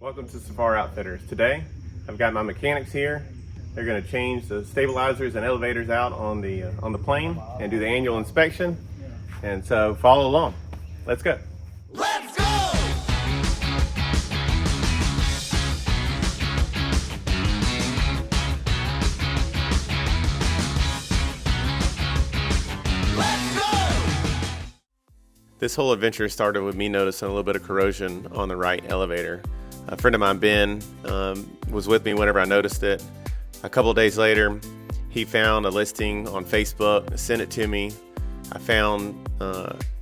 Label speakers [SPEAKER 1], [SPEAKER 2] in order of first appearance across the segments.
[SPEAKER 1] Welcome to Safari Outfitters. Today, I've got my mechanics here. They're going to change the stabilizers and elevators out on the plane and do the annual inspection. And so, follow along. Let's go.
[SPEAKER 2] Let's go! Let's go!
[SPEAKER 1] This whole adventure started with me noticing a little bit of corrosion on the right elevator. A friend of mine, Ben, was with me whenever I noticed it. A couple of days later, he found a listing on Facebook, sent it to me. I found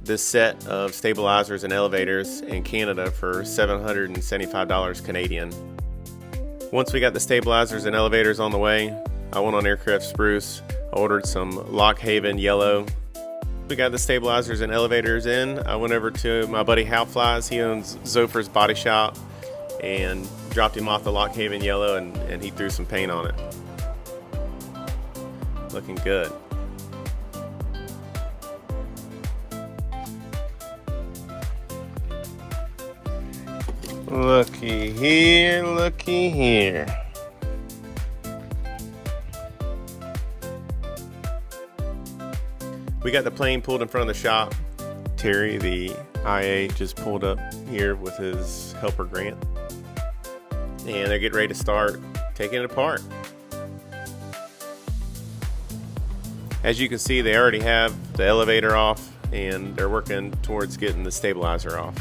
[SPEAKER 1] this set of stabilizers and elevators in Canada for $775 Canadian. Once we got the stabilizers and elevators on the way, I went on Aircraft Spruce. I ordered some Lock Haven yellow. We got the stabilizers and elevators in. I went over to my buddy Hal Flies. He owns Zopher's Body Shop, and dropped him off the Lock Haven yellow, and he threw some paint on it. Looking good. Looky here, looky here. We got the plane pulled in front of the shop. Terry, the IA, just pulled up here with his helper Grant. And they're getting ready to start taking it apart. As you can see, they already have the elevator off, and they're working towards getting the stabilizer off.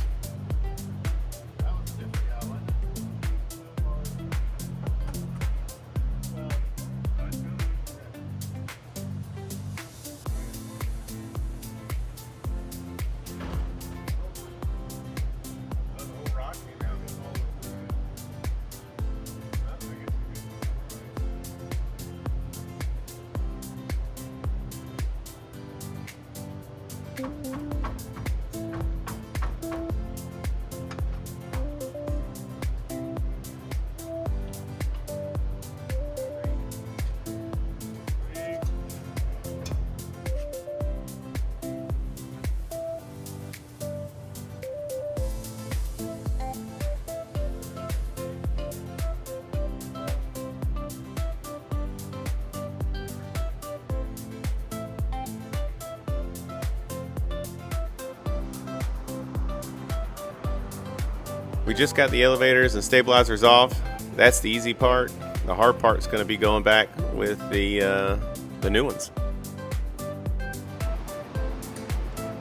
[SPEAKER 1] We just got the elevators and stabilizers off. That's the easy part. The hard part is going to be going back with the new ones.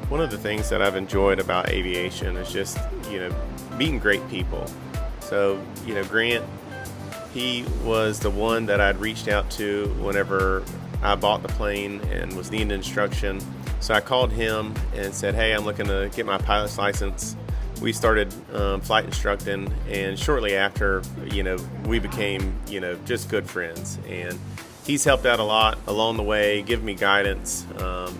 [SPEAKER 1] One of the things that I've enjoyed about aviation is just, meeting great people. So, Grant, he was the one that I'd reached out to whenever I bought the plane and was needing instruction. So I called him and said, hey, I'm looking to get my pilot's license. We started flight instructing, and shortly after, we became, just good friends. And he's helped out a lot along the way, giving me guidance.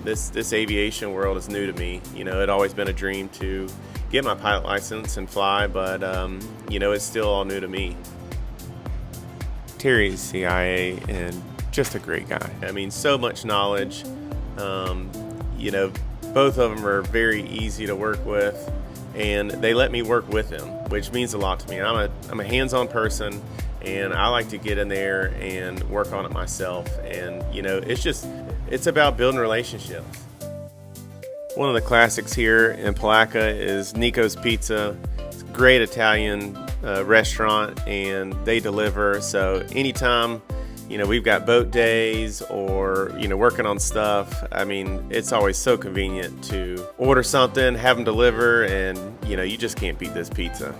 [SPEAKER 1] This aviation world is new to me. It'd always been a dream to get my pilot license and fly, but it's still all new to me. Terry's CIA and just a great guy. I mean, so much knowledge. Both of them are very easy to work with. And they let me work with them, which means a lot to me. I'm a hands-on person, and I like to get in there and work on it myself. And it's about building relationships. One of the classics here in Palaca is Nico's Pizza. It's a great Italian restaurant, and they deliver. So anytime we've got boat days or, working on stuff, I mean, it's always so convenient to order something, have them deliver, and, you just can't beat this pizza.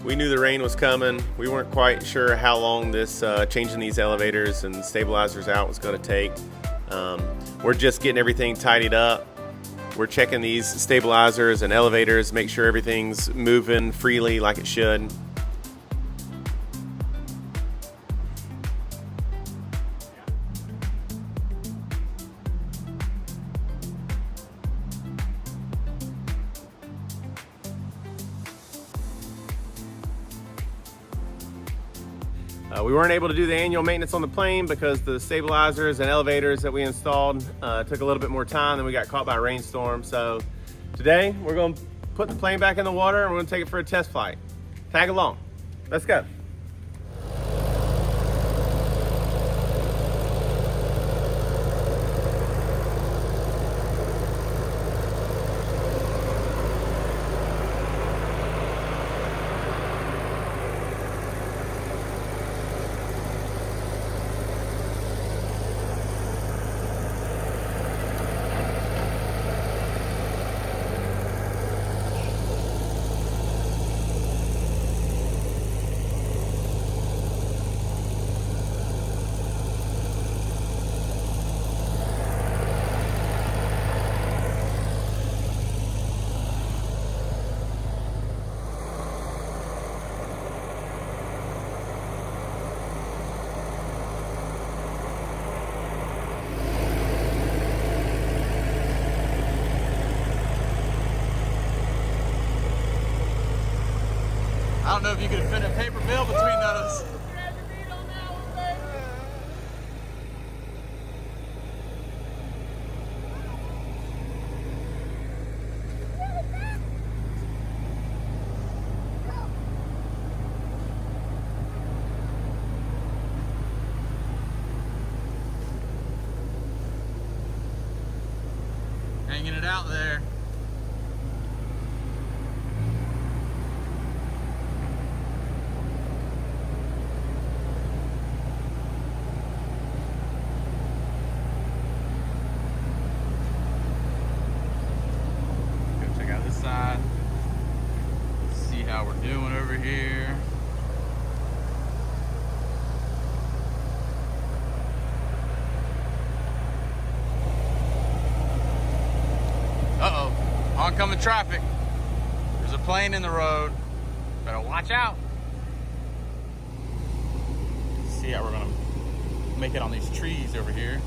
[SPEAKER 1] We knew the rain was coming. We weren't quite sure how long this changing these elevators and stabilizers out was going to take. We're just getting everything tidied up. We're checking these stabilizers and elevators, make sure everything's moving freely like it should. We weren't able to do the annual maintenance on the plane because the stabilizers and elevators that we installed took a little bit more time, and we got caught by a rainstorm. So today we're going to put the plane back in the water and we're gonna take it for a test flight. Tag along. Let's go.
[SPEAKER 3] I don't know if you could fit a paper bill between those. Hanging it out there. Side. See how we're doing over here. Uh-oh, oncoming traffic. There's a plane in the road. Better watch out. See how we're gonna make it on these trees over here.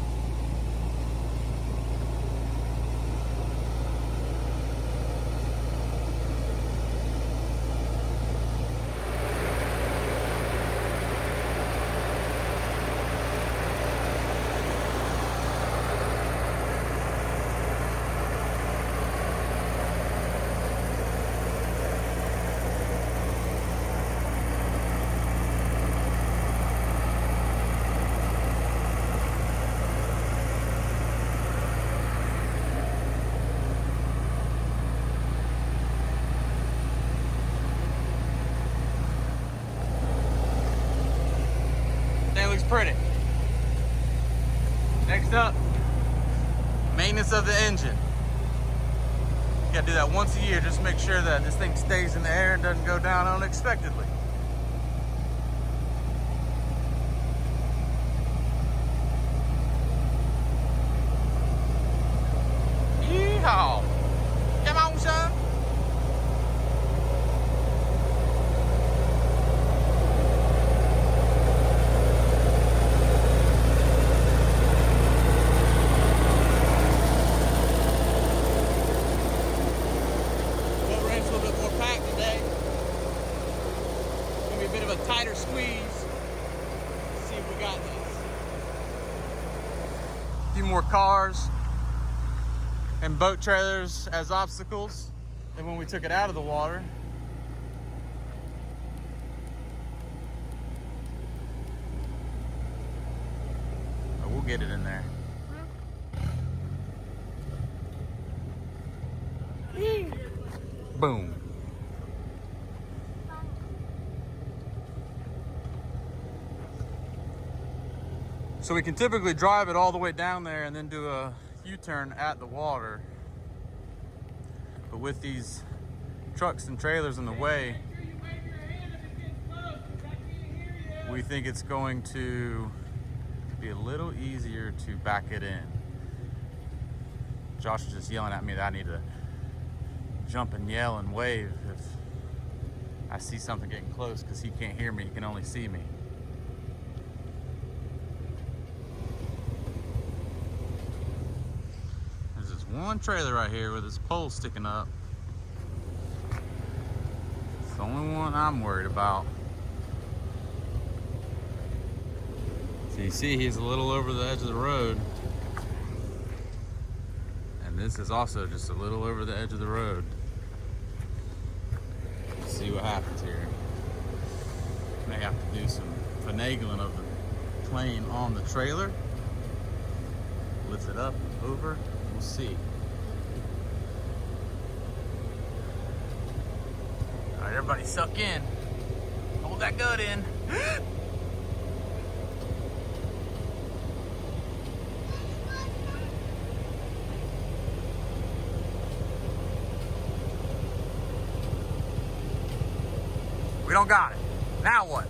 [SPEAKER 3] Looks pretty. Next up, maintenance of the engine. You gotta do that once a year, just make sure that this thing stays in the air and doesn't go down unexpectedly. Yeehaw! Come on, son. Tighter squeeze. See if we got this. A few more cars and boat trailers as obstacles than when we took it out of the water. But we'll get it in there. Boom. So we can typically drive it all the way down there and then do a U-turn at the water. But with these trucks and trailers in the way, we think it's going to be a little easier to back it in. Josh is just yelling at me that I need to jump and yell and wave if I see something getting close, because he can't hear me, he can only see me. One trailer right here with its pole sticking up. It's the only one I'm worried about. So you see he's a little over the edge of the road. And this is also just a little over the edge of the road. do some finagling of the plane on the trailer. Lift it up, over, we'll see. All right, everybody suck in. Hold that gut in. We don't got it. Now what?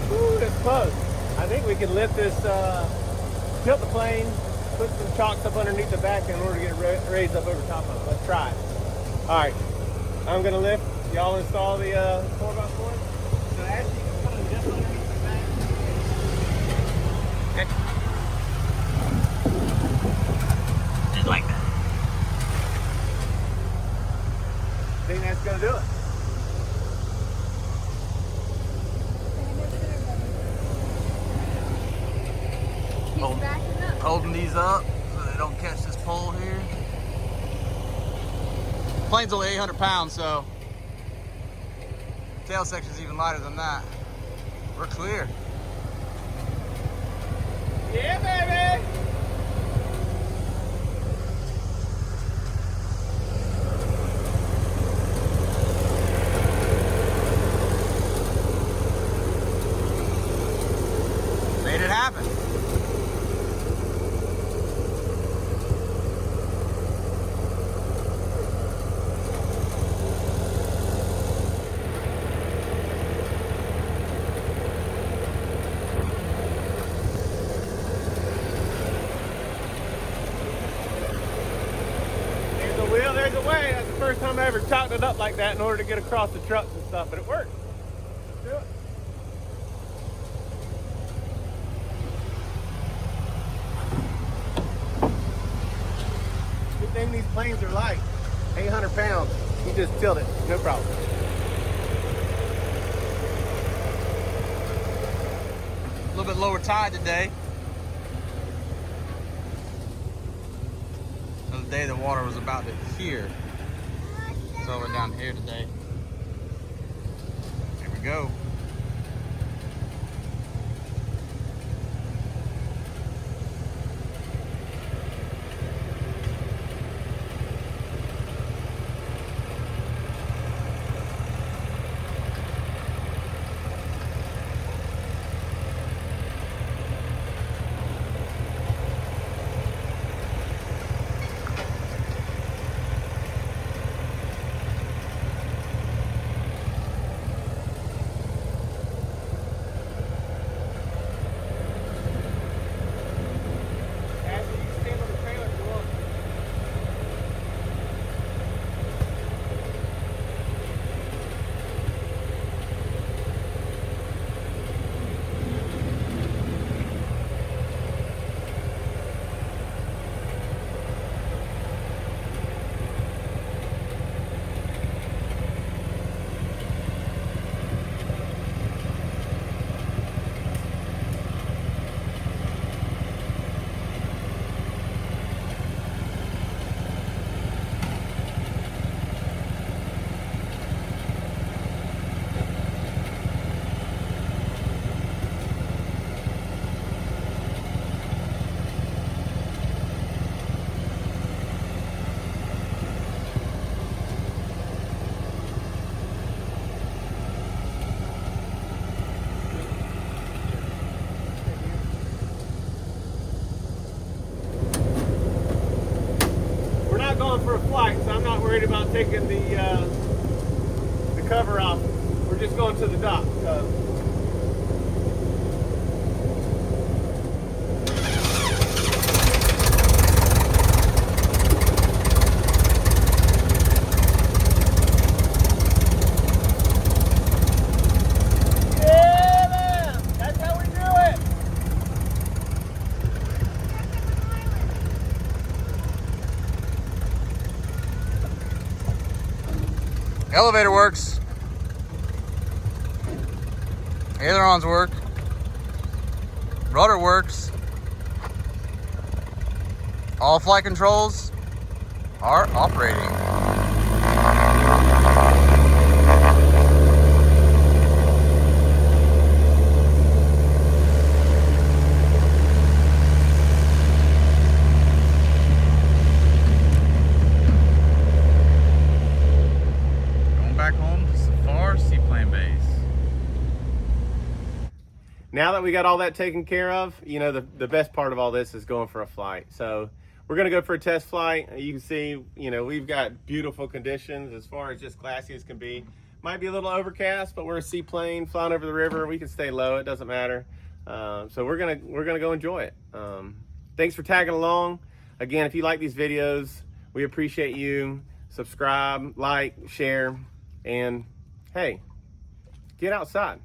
[SPEAKER 4] Woo, that's close. I think we can lift this, tilt the plane, put some chocks up underneath the back in order to get it raised up over top of it. Let's try it. All right, I'm gonna lift. Y'all install the 4x4. So actually, you can put them just underneath the back.
[SPEAKER 3] Okay. Just like that.
[SPEAKER 4] I think that's gonna do it.
[SPEAKER 3] Hold, holding these up so they don't catch this pole here. Plane's only 800 pounds, so tail section's even lighter than that. We're clear.
[SPEAKER 4] Yeah, baby.
[SPEAKER 3] Made it happen.
[SPEAKER 4] There's a wheel, there's a way. That's the first time I ever chopped it up like that in order to get across the trucks and stuff, but it worked. Let's do it. Good thing these planes are light. 800 pounds. You just tilt it, no problem.
[SPEAKER 3] A little bit lower tide today. The other day the water was about to here. It's over down here today. Here we go.
[SPEAKER 4] Ashley, you can stand on the trailer if you want. We're not going for a flight, so I'm not worried about taking the cover off. We're just going to the dock. Yeah, man! That's how we do it!
[SPEAKER 3] Elevator works. Ailerons work. Rudder works. All flight controls are operating. Going back home to Safar Seaplane Base.
[SPEAKER 1] Now that we got all that taken care of, you know, the best part of all this is going for a flight. So we're going to go for a test flight. You can see, you know, we've got beautiful conditions as far as just glassy as can be. Might be a little overcast, but we're a seaplane flying over the river. We can stay low. It doesn't matter. So we're gonna go enjoy it. Thanks for tagging along. Again, if you like these videos, we appreciate you. Subscribe, like, share, and hey, get outside.